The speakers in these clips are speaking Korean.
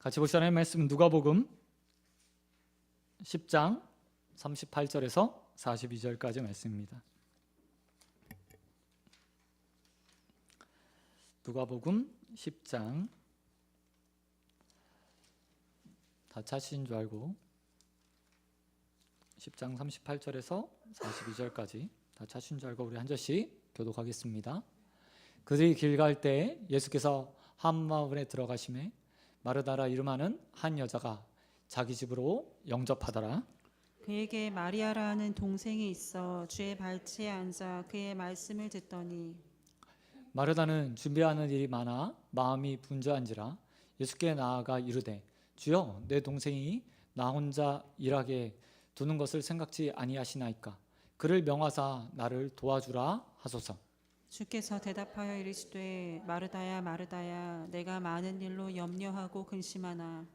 같이 보실 하나님의 말씀은 누가복음 10장 38절에서 42절까지 말씀입니다. 누가복음 10장 다 찾으신 줄 알고 10장 38절에서 42절까지 다 찾으신 줄 알고 우리 한 절씩 교독하겠습니다. 그들이 길 갈 때 예수께서 한마을에 들어가시매 마르다라 이름하는 한 여자가 자기 집으로 영접하더라. 그에게 마리아라는 동생이 있어 주의 발치에 앉아 그의 말씀을 듣더니 마르다는 준비하는 일이 많아 마음이 분주한지라 예수께 나아가 이르되 주여 내 동생이 나 혼자 일하게 두는 것을 생각지 아니하시나이까. 그를 명하사 나를 도와주라 하소서. 주께서 대답하여 이르시되 마르다야 마르다야 내가 많은 일로 염려하고 근심하나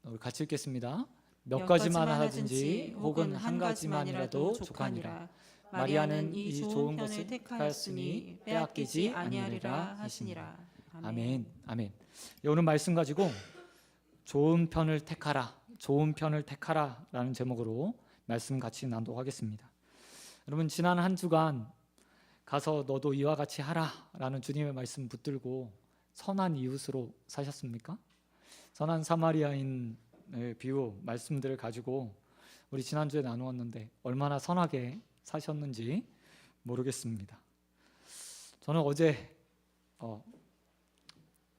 우리 같이 읽겠습니다. 몇 가지만 하든지 혹은 한 가지만이라도 족하니라. 마리아는 이 좋은 것을 택하였으니 빼앗기지 아니하리라 하시니라. 아멘. 아멘. 오늘 말씀 가지고 좋은 편을 택하라, 좋은 편을 택하라 라는 제목으로 말씀 같이 나누도록하겠습니다. 여러분, 지난 한 주간 가서 너도 이와 같이 하라 라는 주님의 말씀 붙들고 선한 이웃으로 사셨습니까? 선한 사마리아인의 비유 말씀들을 가지고 우리 지난주에 나누었는데 얼마나 선하게 사셨는지 모르겠습니다. 저는 어제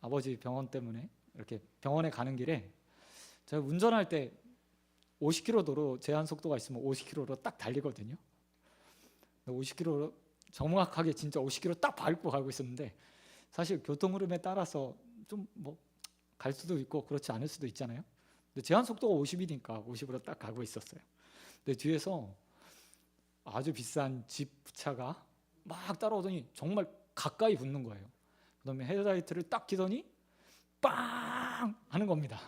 아버지 병원 때문에 이렇게 병원에 가는 길에 제가 운전할 때 50km 도로 제한 속도가 있으면 50km로 딱 달리거든요. 50km로 정확하게 진짜 50km 딱 밟고 가고 있었는데 사실 교통 흐름에 따라서 좀 갈 수도 있고 그렇지 않을 수도 있잖아요. 근데 제한 속도가 50이니까 50으로 딱 가고 있었어요. 근데 뒤에서 아주 비싼 집차가 막 따라오더니 정말 가까이 붙는 거예요. 그다음에 헤드라이트를 딱 켜더니 빵 하는 겁니다.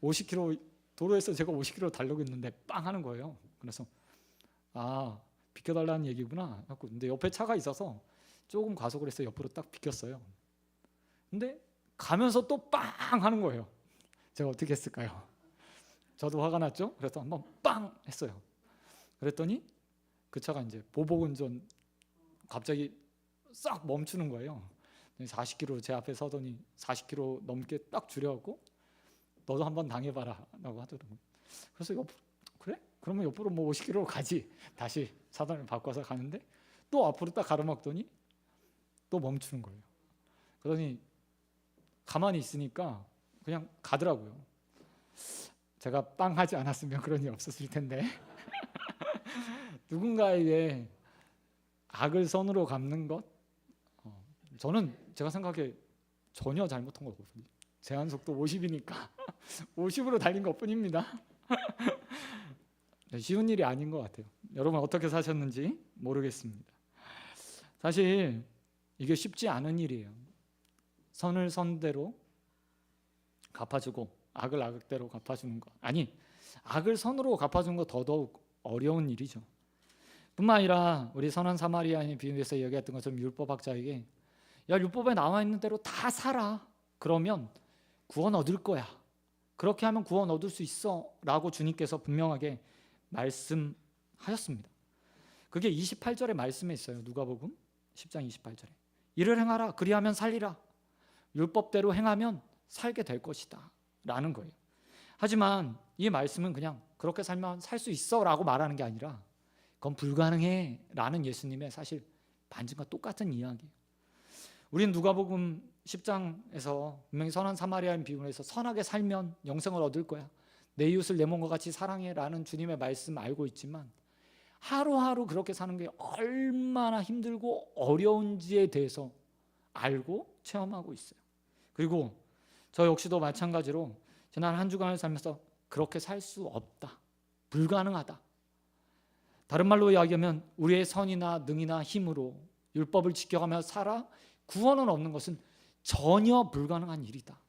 50km 도로에서 제가 50km 달리고 있는데 빵 하는 거예요. 그래서 비켜달라는 얘기구나. 근데 옆에 차가 있어서 조금 과속을 해서 옆으로 딱 비켰어요. 근데 가면서 또 빵 하는 거예요. 제가 어떻게 했을까요? 저도 화가 났죠. 그래서 한번 빵 했어요. 그랬더니 그 차가 이제 보복운전 갑자기 싹 멈추는 거예요. 40km 제 앞에 서더니 40km 넘게 딱 줄여갖고 너도 한번 당해봐라 라고 하더라고요. 그래서 그래? 그러면 옆으로 50km로 가지. 다시 차선을 바꿔서 가는데 또 앞으로 딱 가로막더니 또 멈추는 거예요. 그러더니 가만히 있으니까 그냥 가더라고요. 제가 빵 하지 않았으면 그런 일 없었을 텐데 누군가에게 악을 선으로 갚는 것, 저는 제가 생각해 전혀 잘못한 거거든요. 제한 속도 50이니까 50으로 달린 것뿐입니다. 쉬운 일이 아닌 것 같아요. 여러분 어떻게 사셨는지 모르겠습니다. 사실 이게 쉽지 않은 일이에요. 선을 선대로 갚아주고 악을 악대로 갚아주는 것, 악을 선으로 갚아주는 거 더더욱 어려운 일이죠. 뿐만 아니라 우리 선한 사마리아인의 비유에서 얘기했던 것처럼 율법학자에게 율법에 나와 있는 대로 다 살아. 그러면 구원 얻을 거야. 그렇게 하면 구원 얻을 수 있어 라고 주님께서 분명하게 말씀하셨습니다. 그게 28절의 말씀에 있어요. 누가복음 10장 28절에 이를 행하라 그리하면 살리라. 율법대로 행하면 살게 될 것이다 라는 거예요. 하지만 이 말씀은 그냥 그렇게 살면 살 수 있어 라고 말하는 게 아니라 그건 불가능해 라는 예수님의 사실 반증과 똑같은 이야기예요. 우린 누가복음 10장에서 분명히 선한 사마리아인 비유에서 선하게 살면 영생을 얻을 거야, 내 이웃을 내 몸과 같이 사랑해 라는 주님의 말씀 알고 있지만 하루하루 그렇게 사는 게 얼마나 힘들고 어려운지에 대해서 알고 체험하고 있어요. 그리고 저 역시도 마찬가지로 지난 한 주간을 살면서 그렇게 살 수 없다, 불가능하다. 다른 말로 이야기하면 우리의 선이나 능이나 힘으로 율법을 지켜가며 살아 구원을 얻는 것은 전혀 불가능한 일이다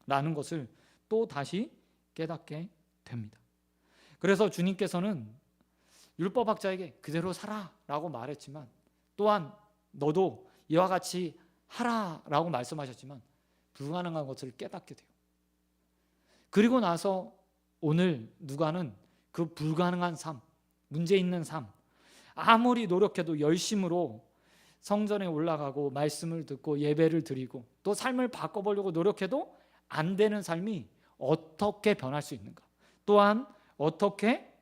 라는 것을 또 다시 깨닫게 됩니다. 그래서 주님께서는 율법학자에게 그대로 살아 라고 말했지만 또한 너도 이와 같이 하라 라고 말씀하셨지만 불가능한 것을 깨닫게 돼요. 그리고 나서 오늘 누가는 그 불가능한 삶, 문제 있는 삶, 아무리 노력해도 열심으로 성전에 올라가고 말씀을 듣고 예배를 드리고 또 삶을 바꿔보려고 노력해도 안 되는 삶이 어떻게 변할 수 있는가, 또한 어떻게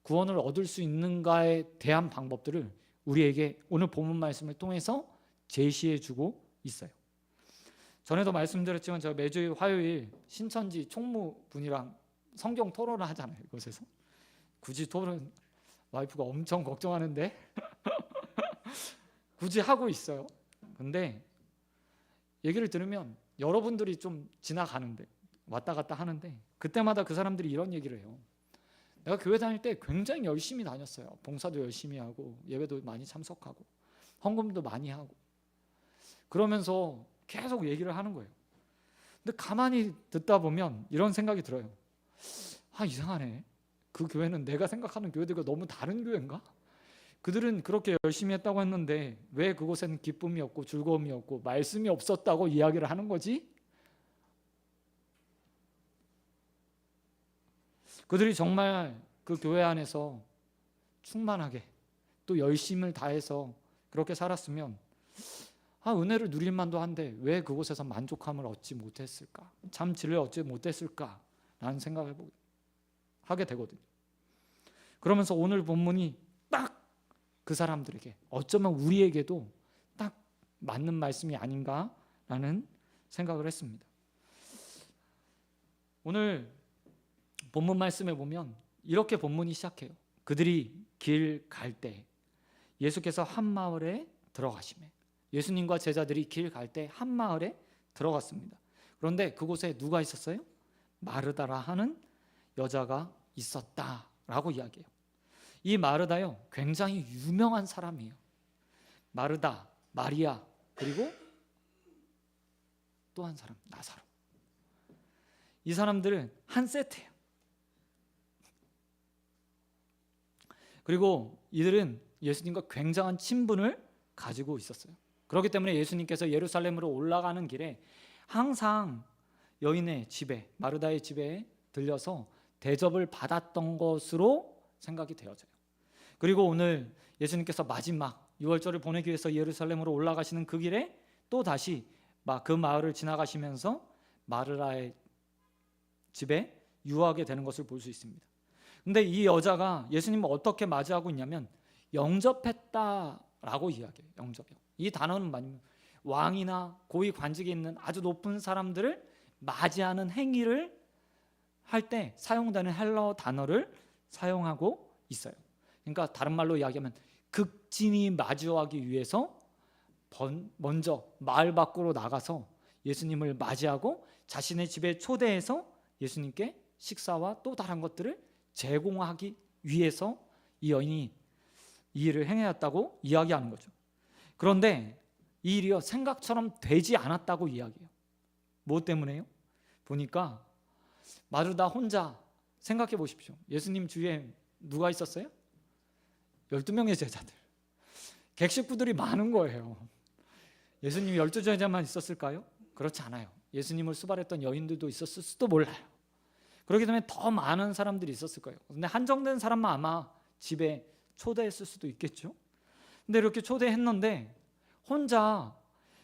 구원을 얻을 수 있는가에 대한 방법들을 우리에게 오늘 본문 말씀을 통해서 제시해 주고 있어요. 전에도 말씀드렸지만 제가 매주 화요일 신천지 총무분이랑 성경 토론을 하잖아요. 이곳에서 굳이 토론, 와이프가 엄청 걱정하는데 굳이 하고 있어요. 근데 얘기를 들으면 여러분들이 좀 지나가는데 왔다 갔다 하는데 그때마다 그 사람들이 이런 얘기를 해요. 내가 교회 다닐 때 굉장히 열심히 다녔어요. 봉사도 열심히 하고 예배도 많이 참석하고 헌금도 많이 하고 그러면서 계속 얘기를 하는 거예요. 근데 가만히 듣다 보면 이런 생각이 들어요. 아, 이상하네. 그 교회는 내가 생각하는 교회들과 너무 다른 교회인가? 그들은 그렇게 열심히 했다고 했는데 왜 그곳에는 기쁨이 없고 즐거움이 없고 말씀이 없었다고 이야기를 하는 거지? 그들이 정말 그 교회 안에서 충만하게 또 열심을 다해서 그렇게 살았으면 은혜를 누릴 만도 한데 왜 그곳에서 만족함을 얻지 못했을까? 참 진리를 얻지 못했을까? 라는 생각을 하게 되거든요. 그러면서 오늘 본문이 딱 그 사람들에게, 어쩌면 우리에게도 딱 맞는 말씀이 아닌가라는 생각을 했습니다. 오늘 본문 말씀에 보면 이렇게 본문이 시작해요. 그들이 길 갈 때 예수께서 한 마을에 들어가시매. 예수님과 제자들이 길 갈 때 한 마을에 들어갔습니다. 그런데 그곳에 누가 있었어요? 마르다라 하는 여자가 있었다라고 이야기해요. 이 마르다요, 굉장히 유명한 사람이에요. 마르다, 마리아, 그리고 또 한 사람, 나사로. 이 사람들은 한 세트예요. 그리고 이들은 예수님과 굉장한 친분을 가지고 있었어요. 그렇기 때문에 예수님께서 예루살렘으로 올라가는 길에 항상 여인의 집에, 마르다의 집에 들려서 대접을 받았던 것으로 생각이 되어져요. 그리고 오늘 예수님께서 마지막 유월절을 보내기 위해서 예루살렘으로 올라가시는 그 길에 또 다시 그 마을을 지나가시면서 마르다의 집에 유하게 되는 것을 볼 수 있습니다. 근데 이 여자가 예수님을 어떻게 맞이하고 있냐면 영접했다라고 이야기해요. 영접이요. 이 단어는 뭐냐면 왕이나 고위 관직에 있는 아주 높은 사람들을 맞이하는 행위를 할 때 사용되는 헬라어 단어를 사용하고 있어요. 그러니까 다른 말로 이야기하면 극진히 마주하기 위해서 먼저 마을 밖으로 나가서 예수님을 맞이하고 자신의 집에 초대해서 예수님께 식사와 또 다른 것들을 제공하기 위해서 이 여인이 이 일을 행해왔다고 이야기하는 거죠. 그런데 이 일이요, 생각처럼 되지 않았다고 이야기해요. 뭐 때문에요? 보니까 마르다 혼자, 생각해 보십시오. 예수님 주위에 누가 있었어요? 12명의 제자들, 객식구들이 많은 거예요. 예수님이 12제자만 있었을까요? 그렇지 않아요. 예수님을 수발했던 여인들도 있었을 수도 몰라요. 그렇기 때문에 더 많은 사람들이 있었을 거예요. 근데 한정된 사람만 아마 집에 초대했을 수도 있겠죠. 근데 이렇게 초대했는데 혼자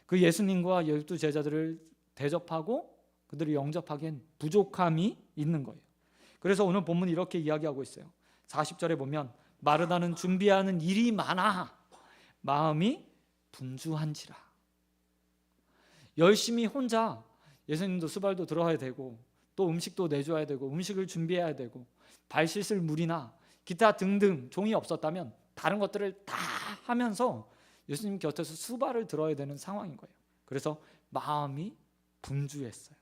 그 예수님과 12제자들을 대접하고 그들을 영접하기엔 부족함이 있는 거예요. 그래서 오늘 본문이 이렇게 이야기하고 있어요. 40절에 보면 마르다는 준비하는 일이 많아 마음이 분주한지라. 열심히 혼자 예수님도 수발도 들어야 되고 또 음식도 내줘야 되고 음식을 준비해야 되고 발 씻을 물이나 기타 등등 종이 없었다면 다른 것들을 다 하면서 예수님 곁에서 수발을 들어야 되는 상황인 거예요. 그래서 마음이 분주했어요.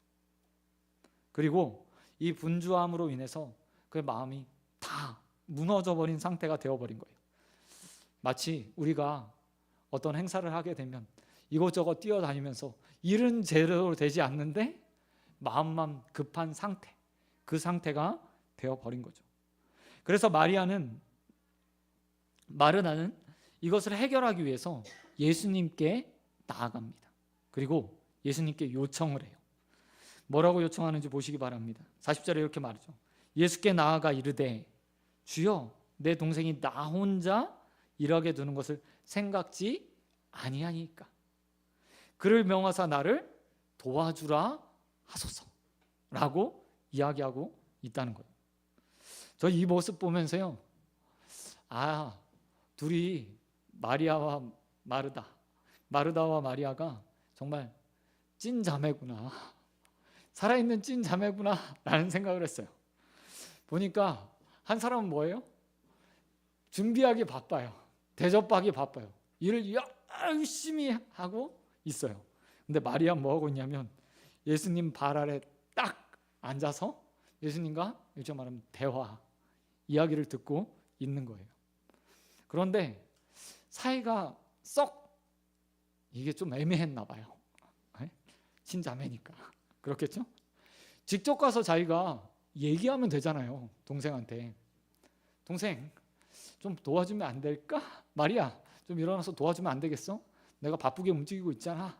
그리고 이 분주함으로 인해서 그 마음이 다 무너져버린 상태가 되어버린 거예요. 마치 우리가 어떤 행사를 하게 되면 이것저것 뛰어다니면서 일은 제대로 되지 않는데 마음만 급한 상태, 그 상태가 되어버린 거죠. 그래서 마르다는 이것을 해결하기 위해서 예수님께 나아갑니다. 그리고 예수님께 요청을 해요. 뭐라고 요청하는지 보시기 바랍니다. 40절에 이렇게 말하죠. 예수께 나아가 이르되 주여 내 동생이 나 혼자 일하게 두는 것을 생각지 아니하니까 그를 명하사 나를 도와주라 하소서라고 이야기하고 있다는 거예요. 저 이 모습 보면서요, 둘이 마리아와 마르다와 마리아가 정말 찐 자매구나, 살아있는 찐 자매구나 라는 생각을 했어요. 보니까 한 사람은 뭐예요? 준비하기 바빠요. 대접하기 바빠요. 일을 열심히 하고 있어요. 근데 마리아 뭐 하고 있냐면 예수님 발 아래 딱 앉아서 예수님과 요즘 말하면 대화, 이야기를 듣고 있는 거예요. 그런데 사이가 썩 이게 좀 애매했나 봐요. 친자매니까 그렇겠죠? 직접 가서 자기가 얘기하면 되잖아요. 동생한테 동생 좀 도와주면 안 될까? 마리아 좀 일어나서 도와주면 안 되겠어? 내가 바쁘게 움직이고 있잖아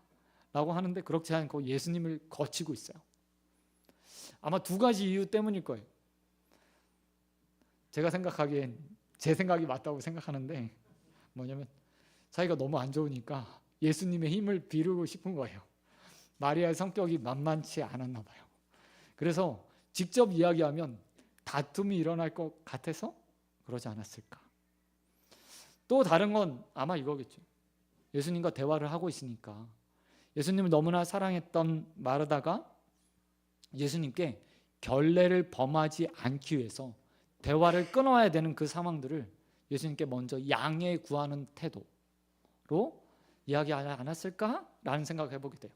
라고 하는데 그렇지 않고 예수님을 거치고 있어요. 아마 두 가지 이유 때문일 거예요. 제가 생각하기엔 제 생각이 맞다고 생각하는데 뭐냐면 자기가 너무 안 좋으니까 예수님의 힘을 비르고 싶은 거예요. 마리아의 성격이 만만치 않았나 봐요. 그래서 직접 이야기하면 다툼이 일어날 것 같아서 그러지 않았을까. 또 다른 건 아마 이거겠죠. 예수님과 대화를 하고 있으니까 예수님을 너무나 사랑했던 마르다가 예수님께 결례를 범하지 않기 위해서 대화를 끊어야 되는 그 상황들을 예수님께 먼저 양해 구하는 태도로 이야기하지 않았을까라는 생각을 해보게 돼요.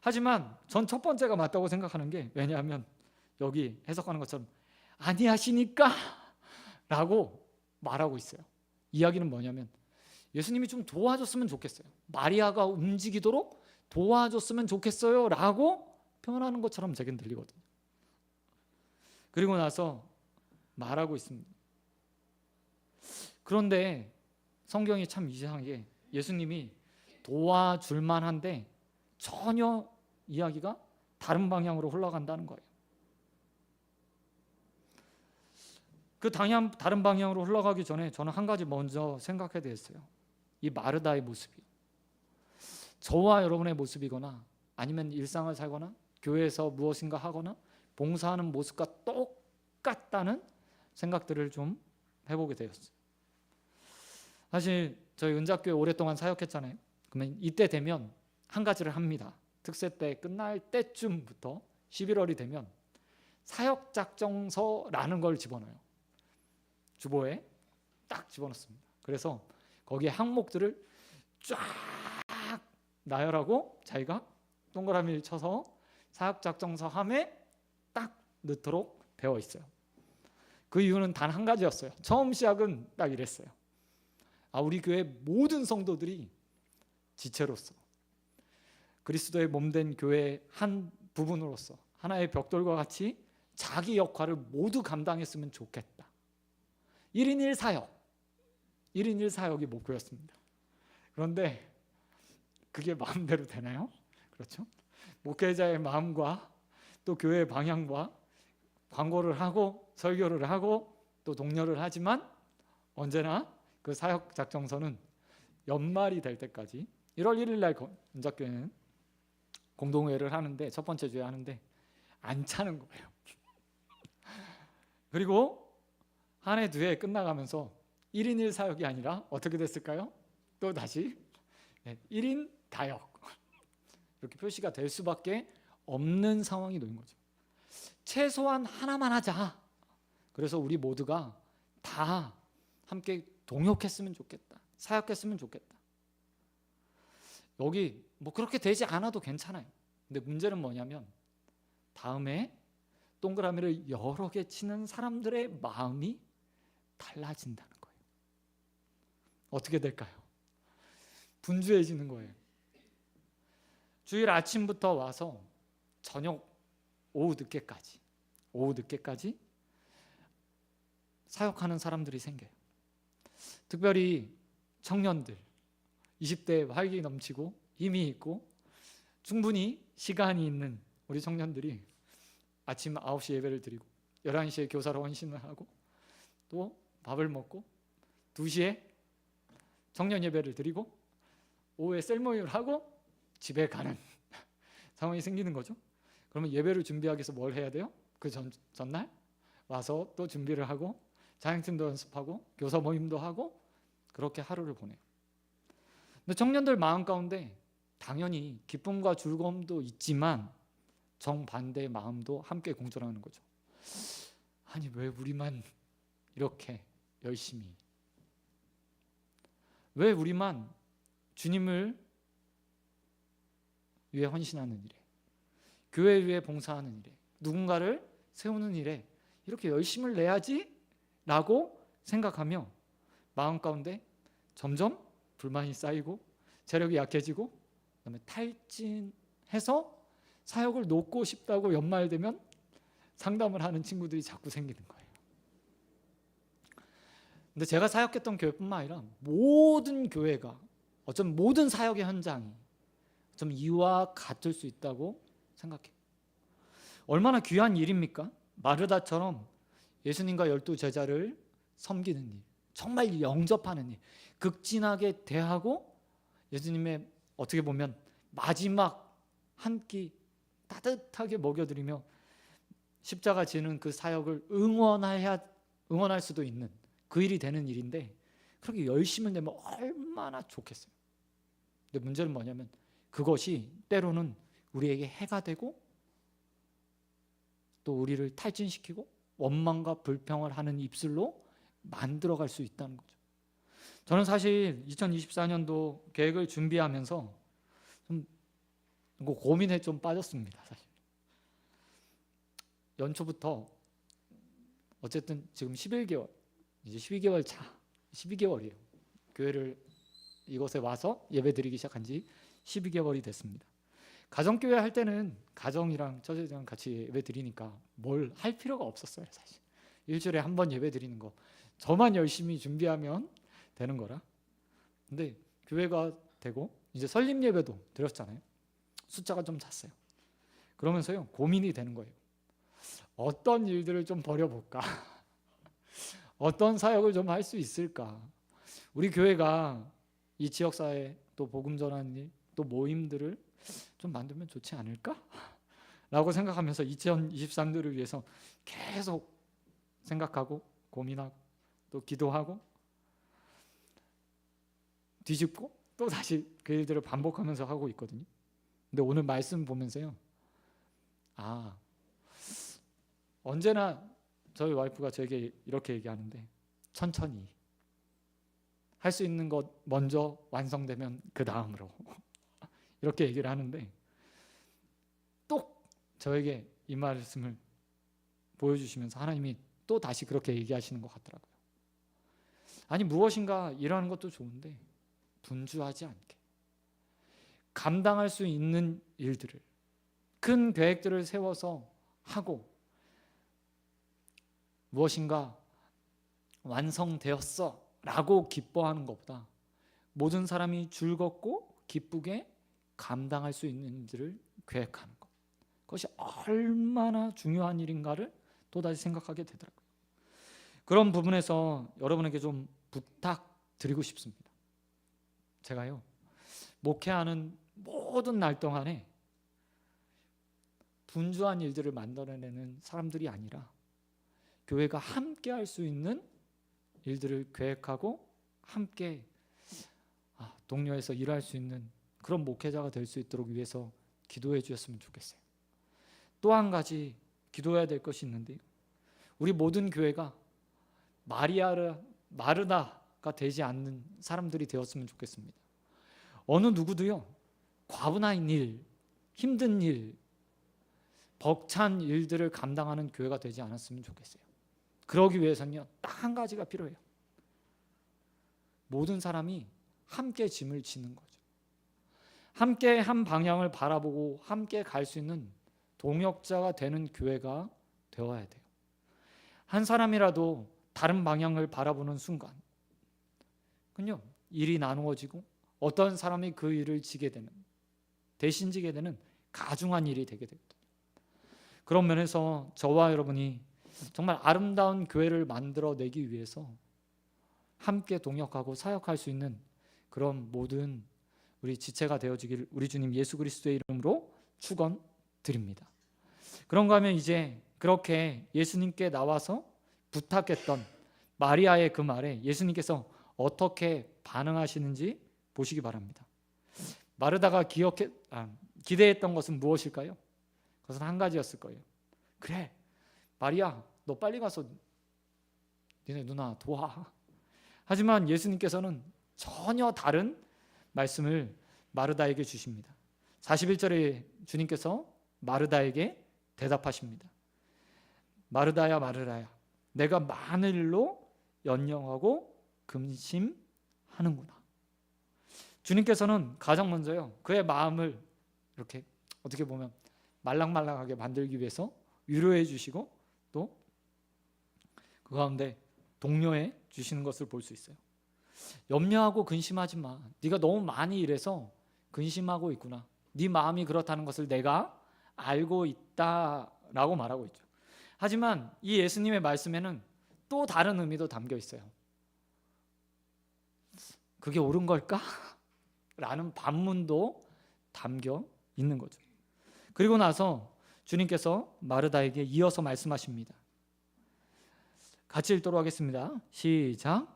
하지만 전 첫 번째가 맞다고 생각하는 게, 왜냐하면 여기 해석하는 것처럼 아니하시니까 라고 말하고 있어요. 이야기는 뭐냐면 예수님이 좀 도와줬으면 좋겠어요. 마리아가 움직이도록 도와줬으면 좋겠어요 라고 표현하는 것처럼 제겐 들리거든요. 그리고 나서 말하고 있습니다. 그런데 성경이 참 이상하게 예수님이 도와줄 만한데 전혀 이야기가 다른 방향으로 흘러간다는 거예요. 그 다른 방향으로 흘러가기 전에 저는 한 가지 먼저 생각해야 되겠어요. 이 마르다의 모습이요. 저와 여러분의 모습이거나 아니면 일상을 살거나 교회에서 무엇인가 하거나 봉사하는 모습과 똑같다는 생각들을 좀 해보게 되었어요. 사실 저희 은작교회 오랫동안 사역했잖아요. 그러면 이때 되면 한 가지를 합니다. 특세 때 끝날 때쯤부터 11월이 되면 사역작정서라는 걸 집어넣어요. 주보에 딱 집어넣습니다. 그래서 거기에 항목들을 쫙 나열하고 자기가 동그라미를 쳐서 사역작정서 함에 딱 넣도록 되어 있어요. 그 이유는 단 한 가지였어요. 처음 시작은 딱 이랬어요. 우리 교회 모든 성도들이 지체로서 그리스도의 몸된 교회의 한 부분으로서 하나의 벽돌과 같이 자기 역할을 모두 감당했으면 좋겠다. 1인 1사역, 1인 1사역이 목표였습니다. 그런데 그게 마음대로 되나요? 그렇죠? 목회자의 마음과 또 교회의 방향과 광고를 하고 설교를 하고 또 독려를 하지만 언제나 그 사역 작정서는 연말이 될 때까지 1월 1일 날 은작교회는 공동회를 하는데 첫 번째 주에 하는데 안 차는 거예요. 그리고 한 해 두 해 끝나가면서 1인 1사역이 아니라 어떻게 됐을까요? 또 다시 1인 다역 이렇게 표시가 될 수밖에 없는 상황이 놓인 거죠. 최소한 하나만 하자. 그래서 우리 모두가 다 함께 동역했으면 좋겠다. 사역했으면 좋겠다. 여기 뭐 그렇게 되지 않아도 괜찮아요. 근데 문제는 뭐냐면 다음에 동그라미를 여러 개 치는 사람들의 마음이 달라진다는 거예요. 어떻게 될까요? 분주해지는 거예요. 주일 아침부터 와서 저녁 오후 늦게까지 사역하는 사람들이 생겨요. 특별히 청년들, 20대에 활기 넘치고 힘이 있고 충분히 시간이 있는 우리 청년들이 아침 9시 예배를 드리고 11시에 교사로 헌신을 하고 또 밥을 먹고 2시에 청년 예배를 드리고 오후에 셀모임을 하고 집에 가는 상황이 생기는 거죠. 그러면 예배를 준비하기 위해서 뭘 해야 돼요? 그 전날 와서 또 준비를 하고 자양팀도 연습하고 교사 모임도 하고 그렇게 하루를 보내요. 근데 청년들 마음 가운데 당연히 기쁨과 즐거움도 있지만 정반대의 마음도 함께 공존하는 거죠. 아니 왜 우리만 이렇게 열심히, 왜 우리만 주님을 위해 헌신하는 일에, 교회 위해 봉사하는 일에, 누군가를 세우는 일에 이렇게 열심을 내야지 라고 생각하며 마음 가운데 점점 불만이 쌓이고 체력이 약해지고 그다음에 탈진해서 사역을 놓고 싶다고 연말 되면 상담을 하는 친구들이 자꾸 생기는 거예요. 근데 제가 사역했던 교회뿐만 아니라 모든 교회가 어쩌면 모든 사역의 현장이 좀 이와 같을 수 있다고 생각해요. 얼마나 귀한 일입니까? 마르다처럼 예수님과 12제자를 섬기는 일, 정말 영접하는 일, 극진하게 대하고 예수님의 어떻게 보면 마지막 한 끼 따뜻하게 먹여드리며 십자가 지는 그 사역을 응원할 수도 있는 그 일이 되는 일인데 그렇게 열심을 내면 얼마나 좋겠어요. 근데 문제는 뭐냐면 그것이 때로는 우리에게 해가 되고 또 우리를 탈진시키고 원망과 불평을 하는 입술로 만들어갈 수 있다는 거죠. 저는 사실 2024년도 계획을 준비하면서 좀 고민에 좀 빠졌습니다. 사실 연초부터 어쨌든 지금 11개월, 이제 12개월 차, 12개월이에요. 교회를 이곳에 와서 예배드리기 시작한 지 12개월이 됐습니다. 가정교회 할 때는 가정이랑 처제랑 같이 예배 드리니까 뭘 할 필요가 없었어요. 사실 일주일에 한 번 예배 드리는 거 저만 열심히 준비하면 되는 거라. 근데 교회가 되고 이제 설립 예배도 드렸잖아요. 숫자가 좀 찼어요. 그러면서요 고민이 되는 거예요. 어떤 일들을 좀 버려볼까? 어떤 사역을 좀 할 수 있을까? 우리 교회가 이 지역사회 또 복음 전하는 일, 또 모임들을 좀 만들면 좋지 않을까? 라고 생각하면서 2023년을 위해서 계속 생각하고 고민하고 또 기도하고 뒤집고 또 다시 그 일들을 반복하면서 하고 있거든요. 근데 오늘 말씀 보면서요, 언제나 저희 와이프가 저에게 이렇게 얘기하는데 천천히 할 수 있는 것 먼저 완성되면 그 다음으로 이렇게 얘기를 하는데 또 저에게 이 말씀을 보여주시면서 하나님이 또 다시 그렇게 얘기하시는 것 같더라고요. 아니 무엇인가 일하는 것도 좋은데 분주하지 않게 감당할 수 있는 일들을, 큰 계획들을 세워서 하고 무엇인가 완성되었어 라고 기뻐하는 것보다 모든 사람이 즐겁고 기쁘게 감당할 수 있는 일들을 계획하는 것, 그것이 얼마나 중요한 일인가를 또다시 생각하게 되더라고요. 그런 부분에서 여러분에게 좀 부탁드리고 싶습니다. 제가요 목회하는 모든 날 동안에 분주한 일들을 만들어내는 사람들이 아니라 교회가 함께 할 수 있는 일들을 계획하고 함께 동료해서 일할 수 있는 그런 목회자가 될 수 있도록 위해서 기도해 주셨으면 좋겠어요. 또 한 가지 기도해야 될 것이 있는데요, 우리 모든 교회가 마르다가 되지 않는 사람들이 되었으면 좋겠습니다. 어느 누구도요 과분한 일, 힘든 일, 벅찬 일들을 감당하는 교회가 되지 않았으면 좋겠어요. 그러기 위해서는요 딱 한 가지가 필요해요. 모든 사람이 함께 짐을 지는 거죠. 함께 한 방향을 바라보고 함께 갈 수 있는 동역자가 되는 교회가 되어야 돼요. 한 사람이라도 다른 방향을 바라보는 순간 그냥 일이 나누어지고 어떤 사람이 그 일을 지게 되는 대신 지게 되는 가중한 일이 되게 됩니다. 그런 면에서 저와 여러분이 정말 아름다운 교회를 만들어내기 위해서 함께 동역하고 사역할 수 있는 그런 모든 우리 지체가 되어지기를 우리 주님 예수 그리스도의 이름으로 축원드립니다. 그런가 하면 이제 그렇게 예수님께 나와서 부탁했던 마리아의 그 말에 예수님께서 어떻게 반응하시는지 보시기 바랍니다. 마르다가 기대했던 것은 무엇일까요? 그것은 한 가지였을 거예요. 그래, 마리아, 너 빨리 가서 니네 누나 도와. 하지만 예수님께서는 전혀 다른 말씀을 마르다에게 주십니다. 41절에 주님께서 마르다에게 대답하십니다. 마르다야, 마르다야, 내가 많은 일로 연영하고 근심하는구나. 주님께서는 가장 먼저요, 그의 마음을 이렇게 어떻게 보면 말랑말랑하게 만들기 위해서 위로해 주시고 또 그 가운데 독려해 주시는 것을 볼 수 있어요. 염려하고 근심하지 마. 네가 너무 많이 일해서 근심하고 있구나. 네 마음이 그렇다는 것을 내가 알고 있다라고 말하고 있죠. 하지만 이 예수님의 말씀에는 또 다른 의미도 담겨 있어요. 그게 옳은 걸까? 라는 반문도 담겨 있는 거죠. 그리고 나서 주님께서 마르다에게 이어서 말씀하십니다. 같이 읽도록 하겠습니다. 시작.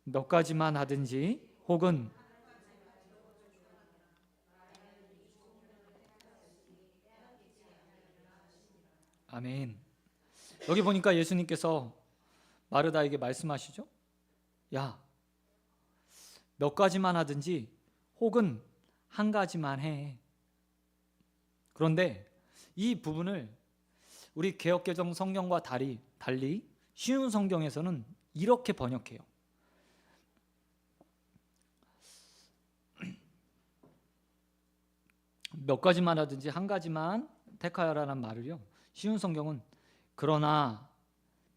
몇 가지만 하든지 혹은 아멘. 여기 보니까 예수님께서 마르다에게 말씀하시죠. 야, 몇 가지만 하든지 혹은 한 가지만 해. 그런데 이 부분을 우리 개역개정 성경과 달리 쉬운 성경에서는 이렇게 번역해요. 몇 가지만 하든지 한 가지만 택하여라는 말을요, 쉬운 성경은 그러나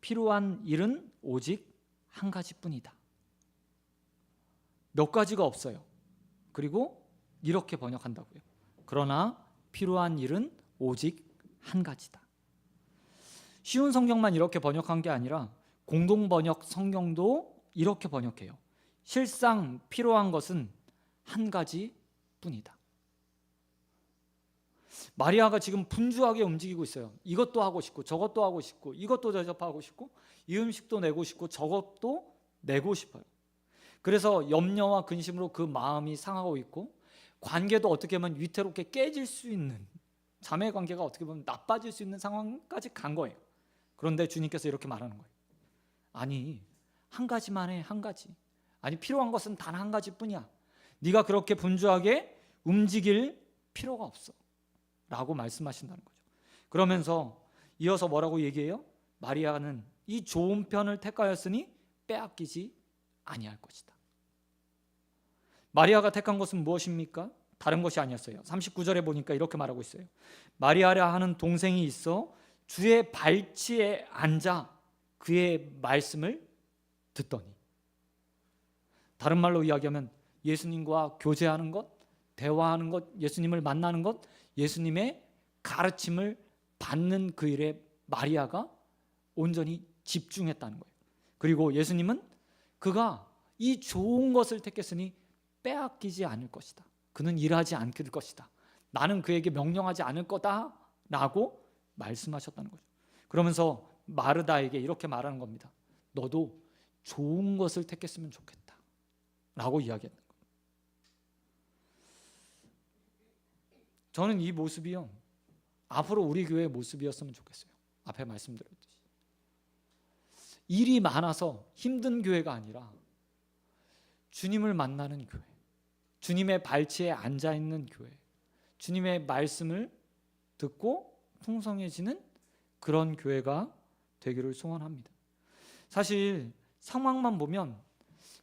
필요한 일은 오직 한 가지뿐이다. 몇 가지가 없어요. 그리고 이렇게 번역한다고요. 그러나 필요한 일은 오직 한 가지다. 쉬운 성경만 이렇게 번역한 게 아니라 공동 번역 성경도 이렇게 번역해요. 실상 필요한 것은 한 가지뿐이다. 마리아가 지금 분주하게 움직이고 있어요. 이것도 하고 싶고 저것도 하고 싶고 이것도 대접하고 싶고 이 음식도 내고 싶고 저것도 내고 싶어요. 그래서 염려와 근심으로 그 마음이 상하고 있고 관계도 어떻게 보면 위태롭게 깨질 수 있는, 자매 관계가 어떻게 보면 나빠질 수 있는 상황까지 간 거예요. 그런데 주님께서 이렇게 말하는 거예요. 아니, 한 가지만 해, 한 가지. 아니, 필요한 것은 단 한 가지뿐이야. 네가 그렇게 분주하게 움직일 필요가 없어 라고 말씀하신다는 거죠. 그러면서 이어서 뭐라고 얘기해요? 마리아는 이 좋은 편을 택하였으니 빼앗기지 아니할 것이다. 마리아가 택한 것은 무엇입니까? 다른 것이 아니었어요. 39절에 보니까 이렇게 말하고 있어요. 마리아라 하는 동생이 있어 주의 발치에 앉아 그의 말씀을 듣더니. 다른 말로 이야기하면 예수님과 교제하는 것, 대화하는 것, 예수님을 만나는 것, 예수님의 가르침을 받는 그 일에 마리아가 온전히 집중했다는 거예요. 그리고 예수님은 그가 이 좋은 것을 택했으니 빼앗기지 않을 것이다. 그는 일하지 않을 것이다. 나는 그에게 명령하지 않을 거다라고 말씀하셨다는 거죠. 그러면서 마르다에게 이렇게 말하는 겁니다. 너도 좋은 것을 택했으면 좋겠다 라고 이야기했는 거예요. 저는 이 모습이요, 앞으로 우리 교회의 모습이었으면 좋겠어요. 앞에 말씀드렸듯이 일이 많아서 힘든 교회가 아니라 주님을 만나는 교회, 주님의 발치에 앉아있는 교회, 주님의 말씀을 듣고 풍성해지는 그런 교회가 되기를 소원합니다. 사실 상황만 보면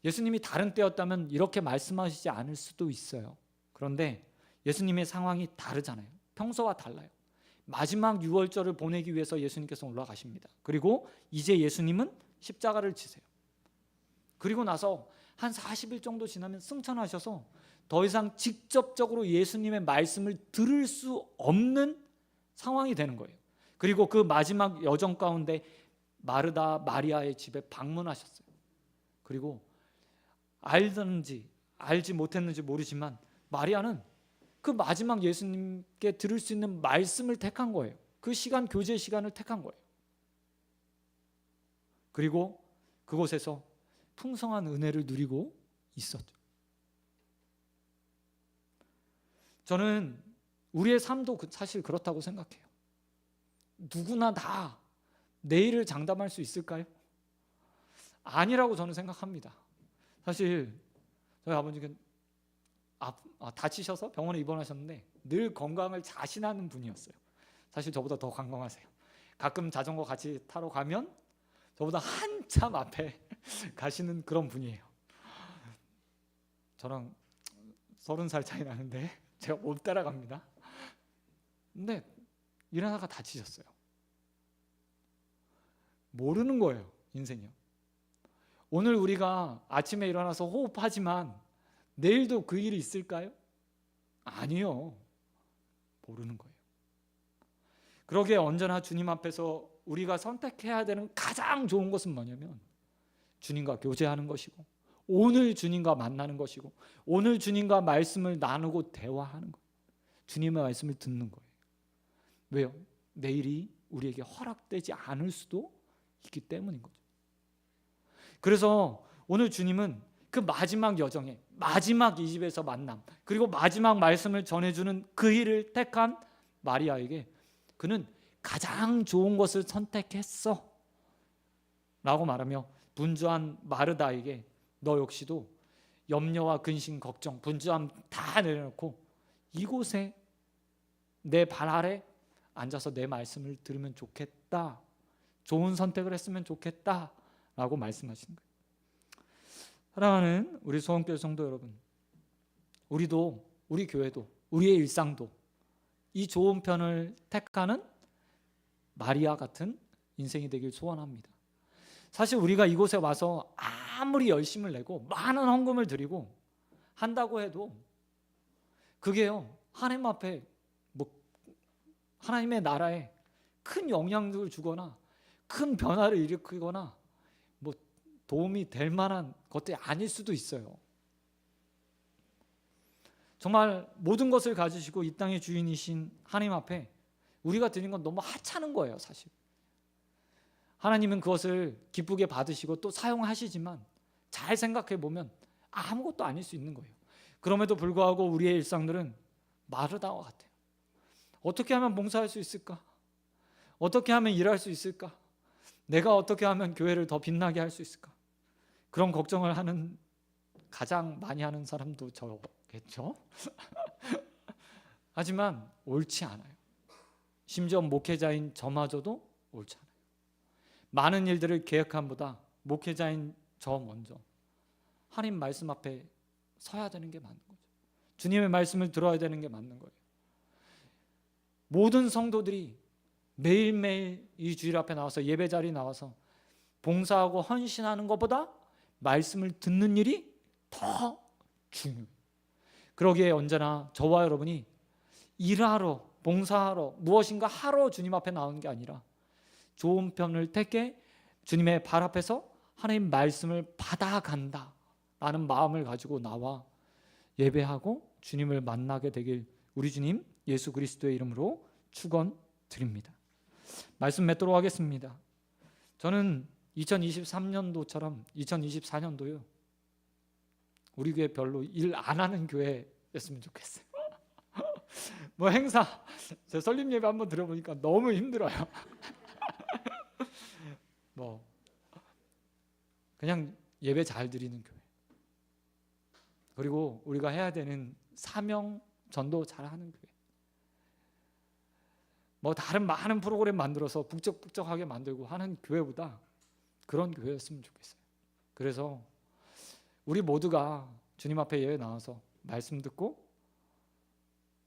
예수님이 다른 때였다면 이렇게 말씀하시지 않을 수도 있어요. 그런데 예수님의 상황이 다르잖아요. 평소와 달라요. 마지막 유월절을 보내기 위해서 예수님께서 올라가십니다. 그리고 이제 예수님은 십자가를 지세요. 그리고 나서 한 40일 정도 지나면 승천하셔서 더 이상 직접적으로 예수님의 말씀을 들을 수 없는 상황이 되는 거예요. 그리고 그 마지막 여정 가운데 마르다 마리아의 집에 방문하셨어요. 그리고 알든지 알지 못했는지 모르지만 마리아는 그 마지막 예수님께 들을 수 있는 말씀을 택한 거예요. 그 시간, 교제 시간을 택한 거예요. 그리고 그곳에서 풍성한 은혜를 누리고 있었죠. 저는 우리의 삶도 사실 그렇다고 생각해요. 누구나 다 내일을 장담할 수 있을까요? 아니라고 저는 생각합니다. 사실 저희 아버지는 다치셔서 병원에 입원하셨는데 늘 건강을 자신하는 분이었어요. 사실 저보다 더 건강하세요. 가끔 자전거 같이 타러 가면 저보다 한참 앞에 가시는 그런 분이에요. 저랑 30살 차이 나는데 제가 못 따라갑니다. 근데 일하다가 다치셨어요. 모르는 거예요, 인생이요. 오늘 우리가 아침에 일어나서 호흡하지만 내일도 그 일이 있을까요? 아니요. 모르는 거예요. 그러기에 언제나 주님 앞에서 우리가 선택해야 되는 가장 좋은 것은 뭐냐면 주님과 교제하는 것이고, 오늘 주님과 만나는 것이고, 오늘 주님과 말씀을 나누고 대화하는 거예요. 주님의 말씀을 듣는 거예요. 왜요? 내일이 우리에게 허락되지 않을 수도 있기 때문인 거죠. 그래서 오늘 주님은 그 마지막 여정에, 마지막 이 집에서 만남, 그리고 마지막 말씀을 전해주는 그 일을 택한 마리아에게 그는 가장 좋은 것을 선택했어 라고 말하며 분주한 마르다에게 너 역시도 염려와 근심, 걱정, 분주함 다 내려놓고 이곳에 내 발 아래 앉아서 내 말씀을 들으면 좋겠다, 좋은 선택을 했으면 좋겠다 라고 말씀하시는 거예요. 사랑하는 우리 소원교회 성도 여러분, 우리도, 우리 교회도, 우리의 일상도 이 좋은 편을 택하는 마리아 같은 인생이 되길 소원합니다. 사실 우리가 이곳에 와서 아무리 열심을 내고 많은 헌금을 드리고 한다고 해도 그게요, 하나님 앞에 하나님의 나라에 큰 영향력을 주거나 큰 변화를 일으키거나 도움이 될 만한 것들이 아닐 수도 있어요. 정말 모든 것을 가지시고 이 땅의 주인이신 하나님 앞에 우리가 드리는 건 너무 하찮은 거예요, 사실. 하나님은 그것을 기쁘게 받으시고 또 사용하시지만 잘 생각해 보면 아무것도 아닐 수 있는 거예요. 그럼에도 불구하고 우리의 일상들은 마르다와 같아요. 어떻게 하면 봉사할 수 있을까? 어떻게 하면 일할 수 있을까? 내가 어떻게 하면 교회를 더 빛나게 할 수 있을까? 그런 걱정을 하는, 가장 많이 하는 사람도 저겠죠? 하지만 옳지 않아요. 심지어 목회자인 저마저도 옳지 않아요. 많은 일들을 계획함보다 목회자인 저 먼저 하나님 말씀 앞에 서야 되는 게 맞는 거죠. 주님의 말씀을 들어야 되는 게 맞는 거예요. 모든 성도들이 매일매일 이 주일 앞에 나와서 예배 자리에 나와서 봉사하고 헌신하는 것보다 말씀을 듣는 일이 더 중요해요. 그러기에 언제나 저와 여러분이 일하러, 봉사하러, 무엇인가 하러 주님 앞에 나오는 게 아니라 좋은 편을 택해 주님의 발 앞에서 하나님 말씀을 받아간다 라는 마음을 가지고 나와 예배하고 주님을 만나게 되길 우리 주님 예수 그리스도의 이름으로 축원드립니다. 말씀 맺도록 하겠습니다. 저는 2023년도처럼 2024년도요, 우리 교회 별로 일 안 하는 교회였으면 좋겠어요. 행사, 제 설립 예배 한번 들어보니까 너무 힘들어요. 그냥 예배 잘 드리는 교회, 그리고 우리가 해야 되는 사명 전도 잘하는 교회, 다른 많은 프로그램 만들어서 북적북적하게 만들고 하는 교회보다 그런 교회였으면 좋겠어요. 그래서 우리 모두가 주님 앞에 예배 나와서 말씀 듣고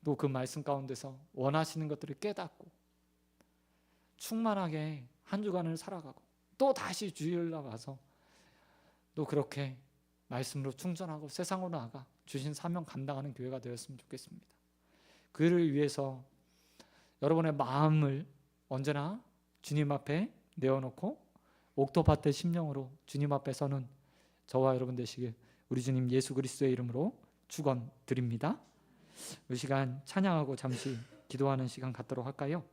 또 그 말씀 가운데서 원하시는 것들을 깨닫고 충만하게 한 주간을 살아가고 또 다시 주일 나가서 또 그렇게 말씀으로 충전하고 세상으로 나아가 주신 사명 감당하는 교회가 되었으면 좋겠습니다. 그를 위해서 여러분의 마음을 언제나 주님 앞에 내어놓고 옥토파트 심령으로 주님 앞에 서는 저와 여러분 되시길 우리 주님 예수 그리스도의 이름으로 축원드립니다. 이 시간 찬양하고 잠시 기도하는 시간 갖도록 할까요?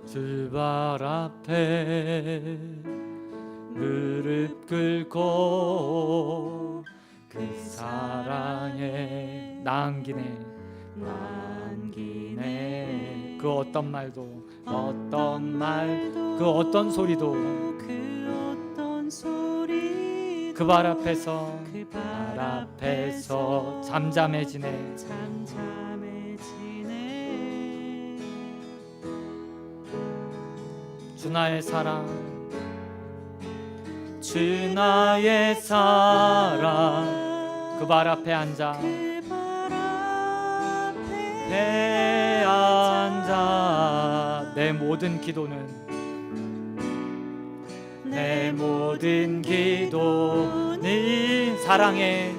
주발 앞에 무릎 꿇고 그 사랑에 남기네 그 어떤 말도 그 어떤 소리도 그 발 앞에서 잠잠해지네 주 나의 사랑 주 나의 사랑 그 발 앞에 앉아 내 모든 기도는 사랑의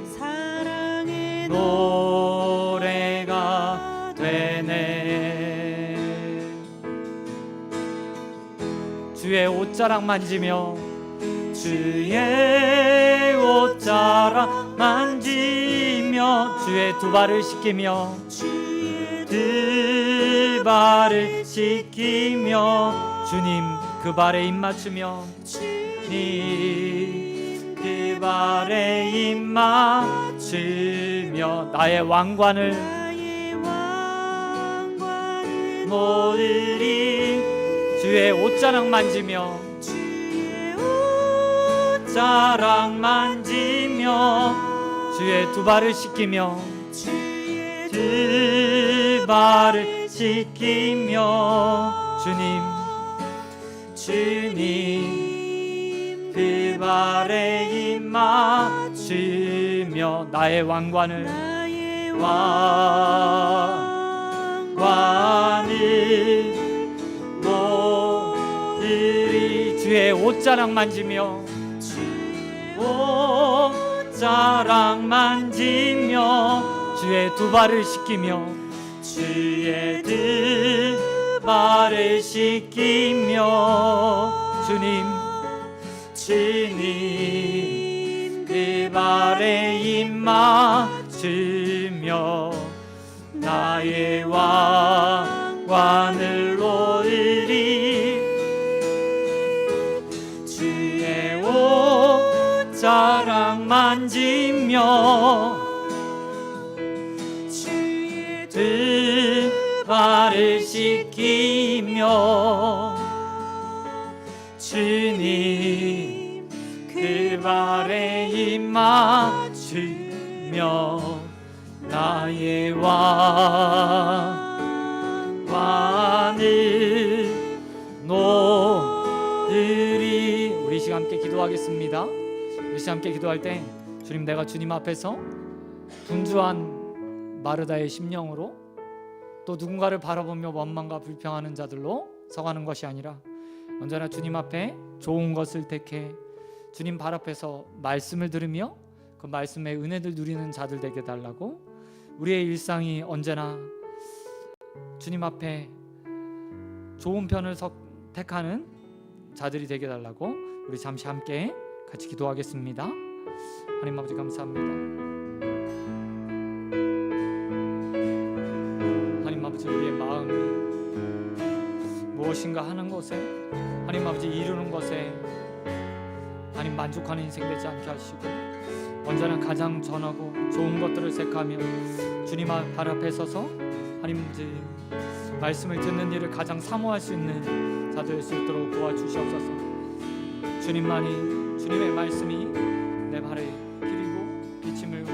노래가 되네. 주의 옷자락 만지며 주의 옷자락 만지며 주의 두 발을 씻기며 두 발을 씻기며 주님 그 발에 입 맞추며 주님 그 발에 입 맞추며 나의 왕관을 모으리 주의 옷자락 만지며 주의 두 발을 씻기며 두 발을 씻기며 주님 그 발에 입 맞추며 나의 왕관을 모으리 주의 옷자락 만지며 주의 두 발을 씻기며 주의 두 발을 씻기며 주님 그 발에 입 맞추며 나의 왕관을 놓으리 주의 옷자락 만지며 두 발을 씻기며 주님 그 발에 입 맞추며 나의 왕관을 놓으리. 우리 시간 함께 기도하겠습니다. 우리 시간 함께 기도할 때 주님 내가 주님 앞에서 분주한 마르다의 심령으로 또 누군가를 바라보며 원망과 불평하는 자들로 서가는 것이 아니라 언제나 주님 앞에 좋은 것을 택해 주님 발 앞에서 말씀을 들으며 그 말씀의 은혜를 누리는 자들 되게 달라고 우리의 일상이 언제나 주님 앞에 좋은 편을 택하는 자들이 되게 달라고 우리 잠시 함께 같이 기도하겠습니다. 하나님 아버지 감사합니다. 하나님 아버지 우리의 마음이 무엇인가 하는 것에 하나님 아버지 이루는 것에 하나님 만족하는 인생 되지 않게 하시고 언제나 가장 전하고 좋은 것들을 택하며 주님 발 앞에 서서 하나님 아버지 말씀을 듣는 일을 가장 사모할 수 있는 자들 될 수 있도록 도와주시옵소서. 주님만이 주님의 말씀이 내 발의 길이고 빛임을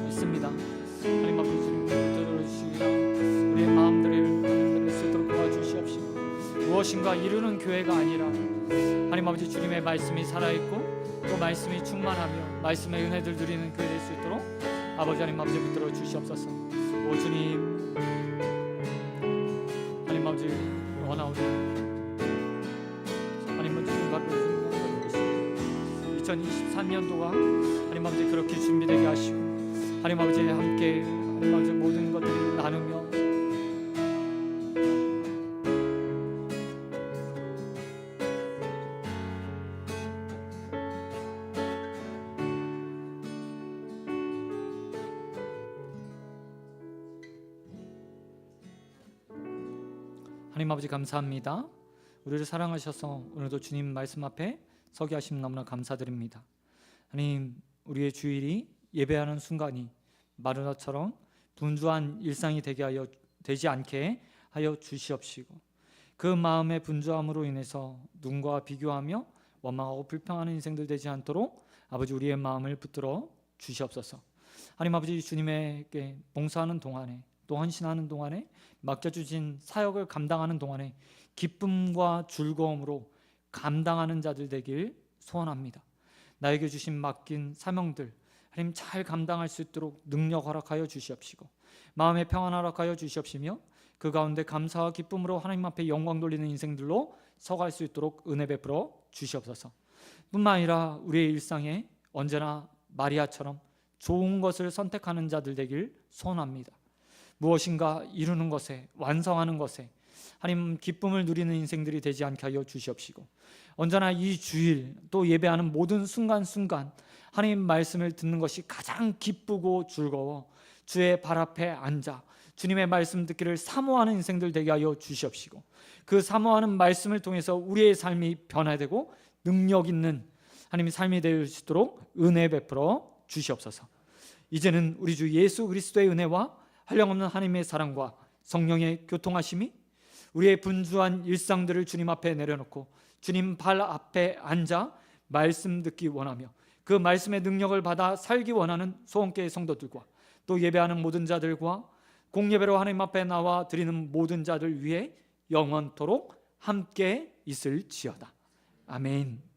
믿습니다. 하나님 아버지 주님 들어주시기라 우리의 마음들을 수 있도록 도와주시옵시고 무엇인가 이루는 교회가 아니라 하나님 아버지 주님의 말씀이 살아있고 또 말씀이 충만하며 말씀의 은혜들 누리는 교회 될 수 있도록 아버지 하나님 아버지 붙들어 주시옵소서. 오 주님 하나님 아버지 원하오니 하나님 아버지 주님 2023년도가 하나님 아버지 그렇게 준비되게 하시고 하나님 아버지 함께 하나님 아버지 모든 것들을 나누며 하나님 아버지 감사합니다. 우리를 사랑하셔서 오늘도 주님 말씀 앞에 서게 하심 너무나 감사드립니다. 하나님 우리의 주일이 예배하는 순간이 마르다처럼 분주한 일상이 되지 않게 하여 주시옵시고 그 마음의 분주함으로 인해서 누군가와 비교하며 원망하고 불평하는 인생들 되지 않도록 아버지 우리의 마음을 붙들어 주시옵소서. 하나님 아버지 주님에게 봉사하는 동안에 또 헌신하는 동안에 맡겨주신 사역을 감당하는 동안에 기쁨과 즐거움으로 감당하는 자들 되길 소원합니다. 나에게 주신 맡긴 사명들 하나님 잘 감당할 수 있도록 능력 허락하여 주시옵시고 마음의 평안 허락하여 주시옵시며 그 가운데 감사와 기쁨으로 하나님 앞에 영광 돌리는 인생들로 서갈 수 있도록 은혜 베풀어 주시옵소서. 뿐만 아니라 우리의 일상에 언제나 마리아처럼 좋은 것을 선택하는 자들 되길 소원합니다. 무엇인가 이루는 것에 완성하는 것에 하나님 기쁨을 누리는 인생들이 되지 않게 하여 주시옵시고 언제나 이 주일 또 예배하는 모든 순간순간 하나님 말씀을 듣는 것이 가장 기쁘고 즐거워 주의 발 앞에 앉아 주님의 말씀 듣기를 사모하는 인생들 되게 하여 주시옵시고 그 사모하는 말씀을 통해서 우리의 삶이 변화되고 능력 있는 하나님의 삶이 될 수 있도록 은혜 베풀어 주시옵소서. 이제는 우리 주 예수 그리스도의 은혜와 한량없는 하나님의 사랑과 성령의 교통하심이 우리의 분주한 일상들을 주님 앞에 내려놓고 주님 발 앞에 앉아 말씀 듣기 원하며 그 말씀의 능력을 받아 살기 원하는 소원교회 성도들과 또 예배하는 모든 자들과 공예배로 하나님 앞에 나와 드리는 모든 자들 위해 영원토록 함께 있을지어다. 아멘.